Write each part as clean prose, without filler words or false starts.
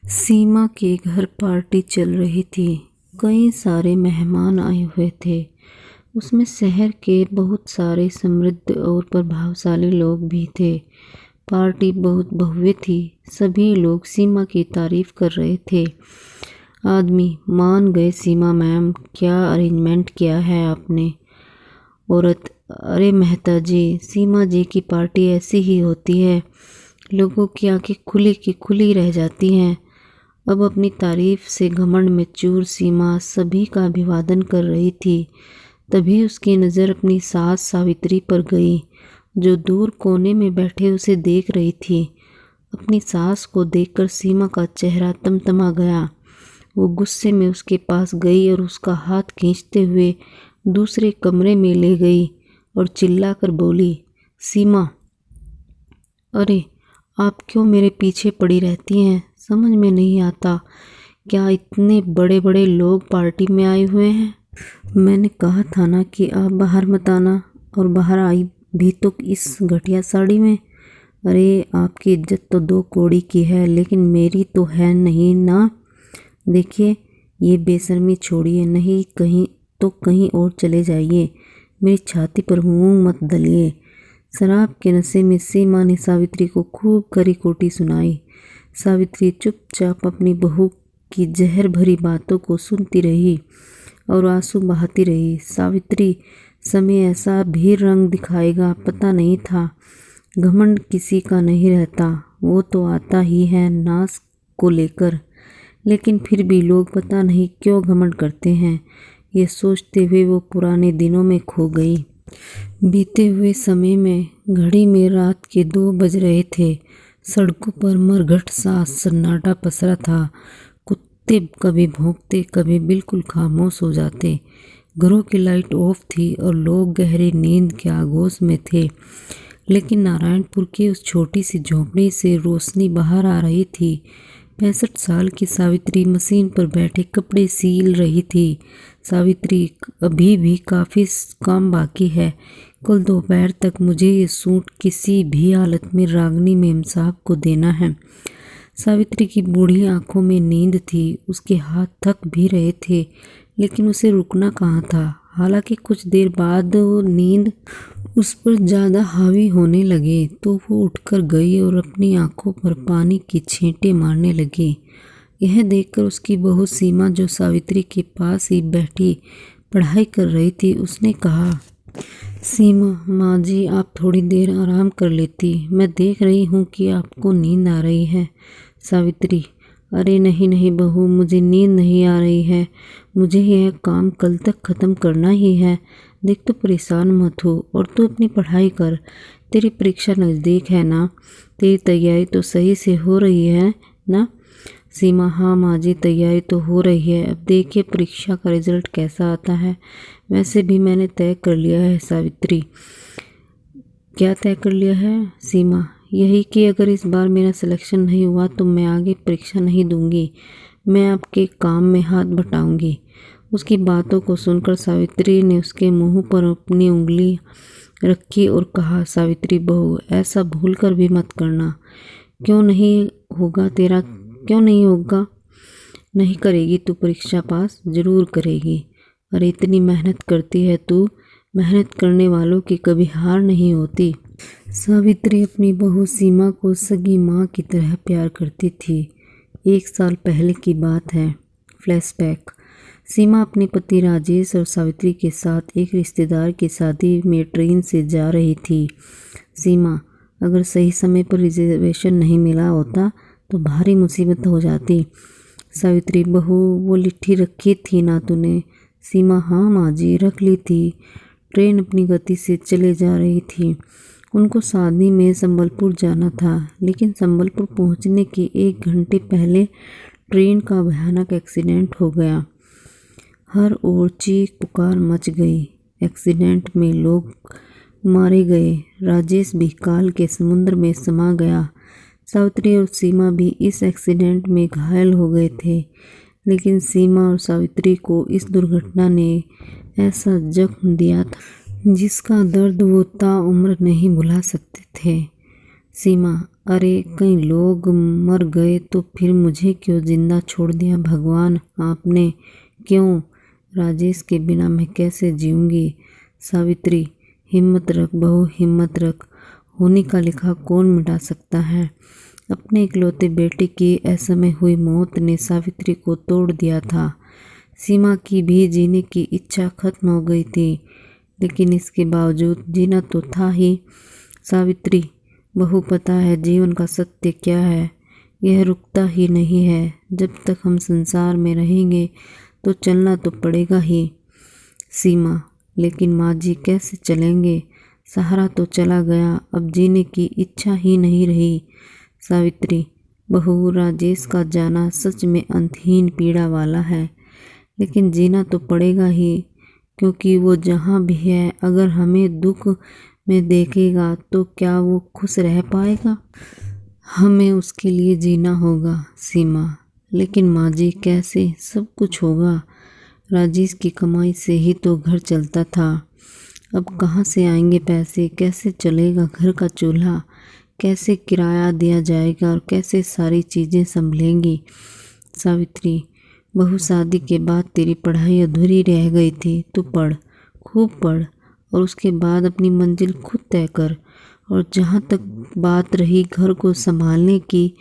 सीमा के घर पार्टी चल रही थी। कई सारे मेहमान आए हुए थे। उसमें शहर के बहुत सारे समृद्ध और प्रभावशाली लोग भी थे। पार्टी बहुत भव्य थी। सभी लोग सीमा की तारीफ कर रहे थे। आदमी मान गए, सीमा मैम, क्या अरेंजमेंट किया है आपने? औरत, अरे मेहता जी, सीमा जी की पार्टी ऐसी ही होती है। लोगों की आंखें खुली की खुली रह जाती हैं। अब अपनी तारीफ से घमंड में चूर सीमा सभी का अभिवादन कर रही थी। तभी उसकी नज़र अपनी सास सावित्री पर गई, जो दूर कोने में बैठे उसे देख रही थी। अपनी सास को देखकर सीमा का चेहरा तमतमा गया। वो गुस्से में उसके पास गई और उसका हाथ खींचते हुए दूसरे कमरे में ले गई और चिल्लाकर बोली, सीमा, अरे आप क्यों मेरे पीछे पड़ी रहती हैं? समझ में नहीं आता, क्या इतने बड़े बड़े लोग पार्टी में आए हुए हैं? मैंने कहा था ना कि आप बाहर मत आना, और बाहर आई भी तो इस घटिया साड़ी में। अरे आपकी इज्जत तो 2 कौड़ी की है, लेकिन मेरी तो है नहीं ना। देखिए, ये बेशर्मी छोड़िए, नहीं कहीं तो कहीं और चले जाइए। मेरी छाती पर मुंह मत दलिए। शराब के नशे में सीमा ने सावित्री को खूब करी कोटी सुनाई। सावित्री चुपचाप अपनी बहू की जहर भरी बातों को सुनती रही और आंसू बहाती रही। सावित्री, समय ऐसा भी रंग दिखाएगा पता नहीं था। घमंड किसी का नहीं रहता, वो तो आता ही है नाश को लेकर, लेकिन फिर भी लोग पता नहीं क्यों घमंड करते हैं। ये सोचते हुए वो पुराने दिनों में खो गई। बीते हुए समय में घड़ी में रात के 2 बज रहे थे। सड़कों पर मरघट सा सन्नाटा पसरा था। कुत्ते कभी भौंकते, कभी बिल्कुल खामोश हो जाते। घरों की लाइट ऑफ थी और लोग गहरी नींद के आगोश में थे। लेकिन नारायणपुर की उस छोटी सी झोंपड़ी से रोशनी बाहर आ रही थी। 65 साल की सावित्री मशीन पर बैठे कपड़े सील रही थी। सावित्री, अभी भी काफ़ी काम बाकी है। कल दोपहर तक मुझे ये सूट किसी भी हालत में रागनी मेम साहब को देना है। सावित्री की बूढ़ी आंखों में नींद थी। उसके हाथ थक भी रहे थे, लेकिन उसे रुकना कहाँ था। हालांकि कुछ देर बाद वो नींद उस पर ज़्यादा हावी होने लगे तो वो उठकर गई और अपनी आंखों पर पानी की छींटे मारने लगी। यह देखकर उसकी बहू सीमा, जो सावित्री के पास ही बैठी पढ़ाई कर रही थी, उसने कहा, सीमा माँ जी, आप थोड़ी देर आराम कर लेती। मैं देख रही हूँ कि आपको नींद आ रही है। सावित्री, अरे नहीं नहीं बहू, मुझे नींद नहीं आ रही है। मुझे यह काम कल तक ख़त्म करना ही है। देख, तो परेशान मत हो और तू अपनी पढ़ाई कर। तेरी परीक्षा नज़दीक है ना? तेरी तैयारी तो सही से हो रही है ना? सीमा, हाँ माँ जी, तैयारी तो हो रही है। अब देखिए परीक्षा का रिजल्ट कैसा आता है। वैसे भी मैंने तय कर लिया है। सावित्री, क्या तय कर लिया है? सीमा, यही कि अगर इस बार मेरा सिलेक्शन नहीं हुआ तो मैं आगे परीक्षा नहीं दूंगी। मैं आपके काम में हाथ बटाऊंगी। उसकी बातों को सुनकर सावित्री ने उसके मुंह पर अपनी उंगली रखी और कहा, सावित्री बहू, ऐसा भूल कर भी मत करना। क्यों नहीं होगा तेरा? क्यों नहीं होगा? नहीं करेगी तू परीक्षा पास? ज़रूर करेगी। अरे इतनी मेहनत करती है तू। मेहनत करने वालों की कभी हार नहीं होती। सावित्री अपनी बहू सीमा को सगी माँ की तरह प्यार करती थी। 1 साल पहले की बात है। फ्लैशबैक। सीमा अपने पति राजेश और सावित्री के साथ एक रिश्तेदार की शादी में ट्रेन से जा रही थी। सीमा, अगर सही समय पर रिजर्वेशन नहीं मिला होता तो भारी मुसीबत हो जाती। सावित्री, बहू, वो लिट्ठी रखी थी ना तूने? सीमा, हाँ माँ जी, रख ली थी। ट्रेन अपनी गति से चले जा रही थी। उनको शादी में संबलपुर जाना था, लेकिन संबलपुर पहुंचने के 1 घंटे पहले ट्रेन का भयानक एक्सीडेंट हो गया। हर ओर चीख पुकार मच गई। एक्सीडेंट में लोग मारे गए। राजेश भी काल के समुद्र में समा गया। सावित्री और सीमा भी इस एक्सीडेंट में घायल हो गए थे, लेकिन सीमा और सावित्री को इस दुर्घटना ने ऐसा जख्म दिया था जिसका दर्द वो ताउम्र नहीं भुला सकते थे। सीमा, अरे कई लोग मर गए तो फिर मुझे क्यों जिंदा छोड़ दिया भगवान आपने, क्यों? राजेश के बिना मैं कैसे जीऊँगी? सावित्री, हिम्मत रख बहू, हिम्मत रख। होने का लिखा कौन मिटा सकता है? अपने इकलौते बेटे की असमय हुई मौत ने सावित्री को तोड़ दिया था। सीमा की भी जीने की इच्छा खत्म हो गई थी, लेकिन इसके बावजूद जीना तो था ही। सावित्री, बहू पता है जीवन का सत्य क्या है? यह रुकता ही नहीं है। जब तक हम संसार में रहेंगे तो चलना तो पड़ेगा ही। सीमा, लेकिन माँ जी कैसे चलेंगे? सहारा तो चला गया, अब जीने की इच्छा ही नहीं रही। सावित्री, बहू राजेश का जाना सच में अंतहीन पीड़ा वाला है, लेकिन जीना तो पड़ेगा ही, क्योंकि वो जहाँ भी है अगर हमें दुख में देखेगा तो क्या वो खुश रह पाएगा? हमें उसके लिए जीना होगा। सीमा, लेकिन माँ जी कैसे? सब कुछ होगा। राजेश की कमाई से ही तो घर चलता था, अब कहाँ से आएंगे पैसे? कैसे चलेगा घर का चूल्हा? कैसे किराया दिया जाएगा और कैसे सारी चीज़ें संभलेंगी? सावित्री, बहू शादी के बाद तेरी पढ़ाई अधूरी रह गई थी, तू पढ़, खूब पढ़ और उसके बाद अपनी मंजिल खुद तय कर। और जहाँ तक बात रही घर को संभालने की,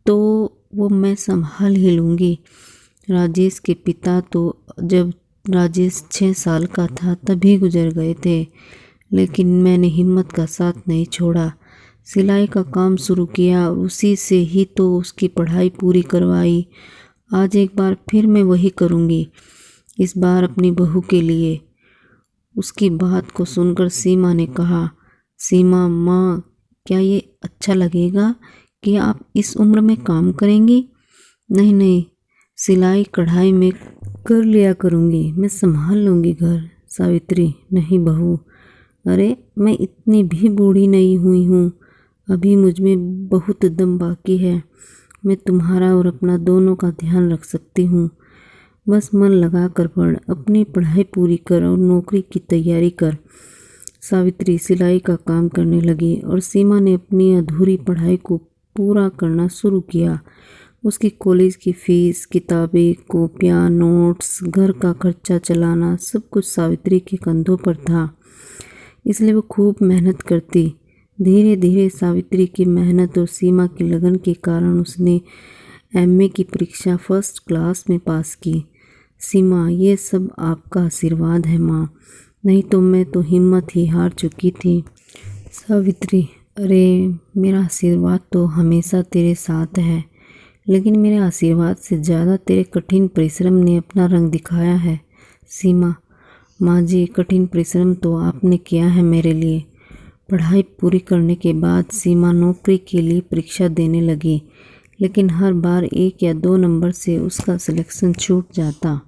तो वो मैं संभाल ही लूँगी। राजेश के पिता तो जब राजेश 6 साल का था तभी गुजर गए थे, लेकिन मैंने हिम्मत का साथ नहीं छोड़ा। सिलाई का काम शुरू किया और उसी से ही तो उसकी पढ़ाई पूरी करवाई। आज एक बार फिर मैं वही करूँगी, इस बार अपनी बहू के लिए। उसकी बात को सुनकर सीमा ने कहा, सीमा माँ, क्या ये अच्छा लगेगा कि आप इस उम्र में काम करेंगी? नहीं नहीं, सिलाई कढ़ाई में कर लिया करूँगी, मैं संभाल लूँगी घर। सावित्री, नहीं बहू, अरे मैं इतनी भी बूढ़ी नहीं हुई हूँ, अभी मुझ में बहुत दम बाकी है। मैं तुम्हारा और अपना दोनों का ध्यान रख सकती हूँ। बस मन लगा कर पढ़, अपनी पढ़ाई पूरी कर और नौकरी की तैयारी कर। सावित्री सिलाई का काम करने लगी और सीमा ने अपनी अधूरी पढ़ाई को पूरा करना शुरू किया। उसकी कॉलेज की फीस, किताबें, कॉपियाँ, नोट्स, घर का खर्चा चलाना सब कुछ सावित्री के कंधों पर था, इसलिए वो खूब मेहनत करती। धीरे धीरे सावित्री की मेहनत और सीमा की लगन के कारण उसने एमए की परीक्षा फर्स्ट क्लास में पास की। सीमा, ये सब आपका आशीर्वाद है माँ, नहीं तो मैं तो हिम्मत ही हार चुकी थी। सावित्री, अरे मेरा आशीर्वाद तो हमेशा तेरे साथ है, लेकिन मेरे आशीर्वाद से ज़्यादा तेरे कठिन परिश्रम ने अपना रंग दिखाया है। सीमा, माँ जी, कठिन परिश्रम तो आपने किया है मेरे लिए। पढ़ाई पूरी करने के बाद सीमा नौकरी के लिए परीक्षा देने लगी, लेकिन हर बार 1 या 2 नंबर से उसका सिलेक्शन छूट जाता।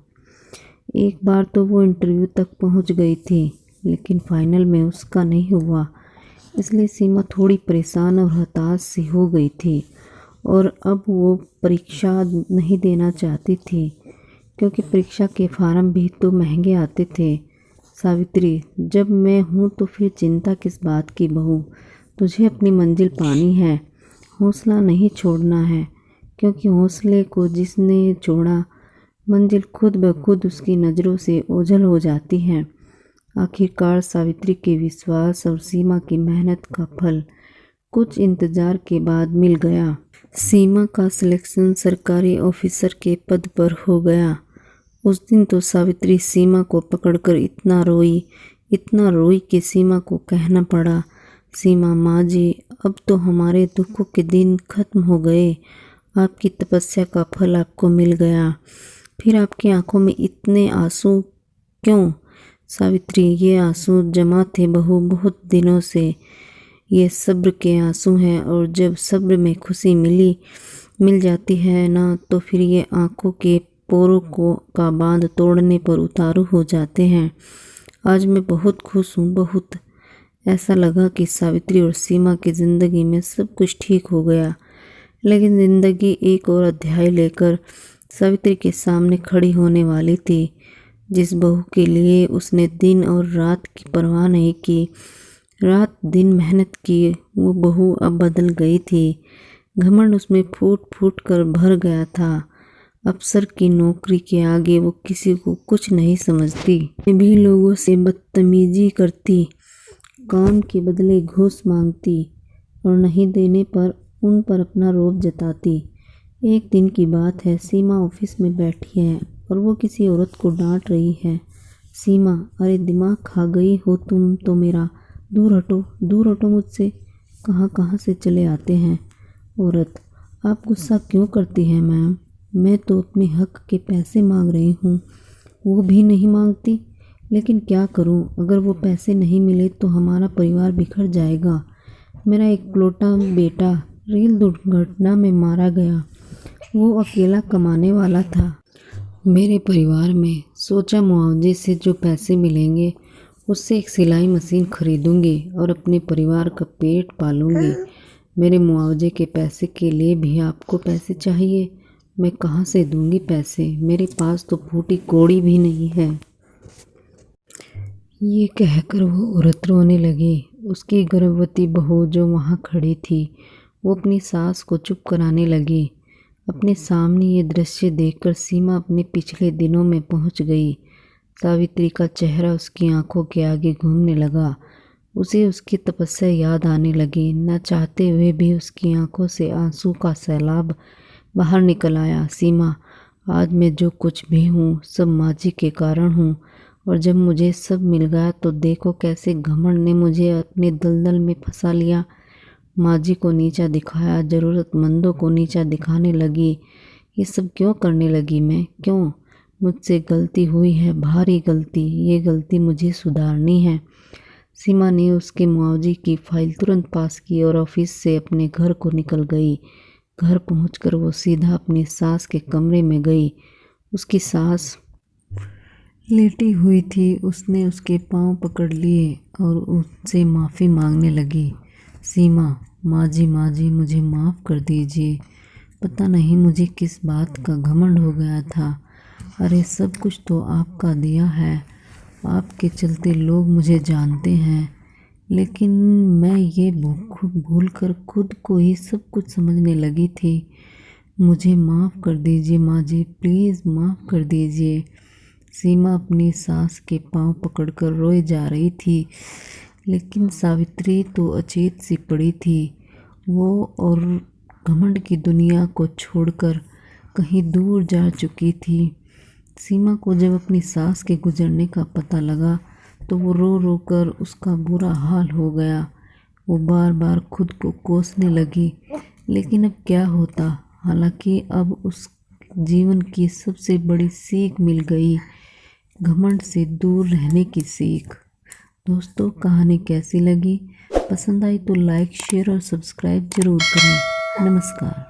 एक बार तो वो इंटरव्यू तक पहुंच गई थी, लेकिन फाइनल में उसका नहीं हुआ, इसलिए सीमा थोड़ी परेशान और हताश सी हो गई थी और अब वो परीक्षा नहीं देना चाहती थी, क्योंकि परीक्षा के फार्म भी तो महंगे आते थे। सावित्री, जब मैं हूँ तो फिर चिंता किस बात की बहू? तुझे अपनी मंजिल पानी है, हौसला नहीं छोड़ना है, क्योंकि हौसले को जिसने छोड़ा मंजिल खुद ब खुद उसकी नज़रों से ओझल हो जाती है। आखिरकार सावित्री के विश्वास और सीमा की मेहनत का फल कुछ इंतजार के बाद मिल गया। सीमा का सिलेक्शन सरकारी ऑफिसर के पद पर हो गया। उस दिन तो सावित्री सीमा को पकड़कर इतना रोई कि सीमा को कहना पड़ा, सीमा माँ जी, अब तो हमारे दुखों के दिन खत्म हो गए, आपकी तपस्या का फल आपको मिल गया। फिर आपकी आंखों में इतने आंसू क्यों? सावित्री, ये आंसू जमा थे बहू बहुत दिनों से, ये सब्र के आंसू हैं, और जब सब्र में खुशी मिल जाती है ना, तो फिर ये आंखों के पोरों का बांध तोड़ने पर उतारू हो जाते हैं। आज मैं बहुत खुश हूँ, बहुत। ऐसा लगा कि सावित्री और सीमा की ज़िंदगी में सब कुछ ठीक हो गया, लेकिन ज़िंदगी एक और अध्याय लेकर सावित्री के सामने खड़ी होने वाली थी। जिस बहू के लिए उसने दिन और रात की परवाह नहीं की, रात दिन मेहनत की वो बहू अब बदल गई थी। घमंड उसमें फूट फूट कर भर गया था। अफसर की नौकरी के आगे वो किसी को कुछ नहीं समझती। भी लोगों से बदतमीजी करती, काम के बदले घूस मांगती और नहीं देने पर उन पर अपना रोब जताती। एक दिन की बात है, सीमा ऑफिस में बैठी है और वो किसी औरत को डांट रही है। सीमा, अरे दिमाग खा गई हो तुम तो मेरा, दूर हटो मुझसे, कहाँ कहाँ से चले आते हैं। औरत, आप गुस्सा क्यों करती हैं मैम, मैं तो अपने हक के पैसे मांग रही हूँ। वो भी नहीं मांगती, लेकिन क्या करूँ, अगर वो पैसे नहीं मिले तो हमारा परिवार बिखर जाएगा। मेरा इकलौता बेटा रेल दुर्घटना में मारा गया, वो अकेला कमाने वाला था। मेरे परिवार में सोचा मुआवजे से जो पैसे मिलेंगे उससे एक सिलाई मशीन खरीदूंगी और अपने परिवार का पेट पालूंगी। मेरे मुआवजे के पैसे के लिए भी आपको पैसे चाहिए, मैं कहाँ से दूंगी पैसे, मेरे पास तो फूटी कौड़ी भी नहीं है। ये कहकर वो औरत रोने लगी। उसकी गर्भवती बहू जो वहाँ खड़ी थी वो अपनी सास को चुप कराने लगी। अपने सामने ये दृश्य देखकर सीमा अपने पिछले दिनों में पहुंच गई। सावित्री का चेहरा उसकी आंखों के आगे घूमने लगा। उसे उसकी तपस्या याद आने लगी। न चाहते हुए भी उसकी आंखों से आंसू का सैलाब बाहर निकल आया। सीमा, आज मैं जो कुछ भी हूँ सब माँ जी के कारण हूँ, और जब मुझे सब मिल गया तो देखो कैसे घमंड ने मुझे अपने दलदल में फंसा लिया। माँ जी को नीचा दिखाया, ज़रूरतमंदों को नीचा दिखाने लगी। ये सब क्यों करने लगी मैं, क्यों? मुझसे गलती हुई है, भारी गलती। ये गलती मुझे सुधारनी है। सीमा ने उसके मुआवजे की फाइल तुरंत पास की और ऑफिस से अपने घर को निकल गई। घर पहुंचकर वो सीधा अपनी सास के कमरे में गई। उसकी सास लेटी हुई थी। उसने उसके पांव पकड़ लिए और उससे माफ़ी मांगने लगी। सीमा, माँ जी मुझे माफ़ कर दीजिए, पता नहीं मुझे किस बात का घमंड हो गया था। अरे सब कुछ तो आपका दिया है, आपके चलते लोग मुझे जानते हैं, लेकिन मैं ये भूल कर खुद को ही सब कुछ समझने लगी थी। मुझे माफ़ कर दीजिए माँ जी, प्लीज़ माफ़ कर दीजिए। सीमा अपनी सास के पांव पकड़कर रोए जा रही थी, लेकिन सावित्री तो अचेत सी पड़ी थी। वो और घमंड की दुनिया को छोड़कर कहीं दूर जा चुकी थी। सीमा को जब अपनी सास के गुजरने का पता लगा तो वो रो रो कर उसका बुरा हाल हो गया। वो बार बार खुद को कोसने लगी, लेकिन अब क्या होता। हालांकि अब उस जीवन की सबसे बड़ी सीख मिल गई, घमंड से दूर रहने की सीख। दोस्तों, कहानी कैसी लगी? पसंद आई तो लाइक, शेयर और सब्सक्राइब जरूर करें। नमस्कार।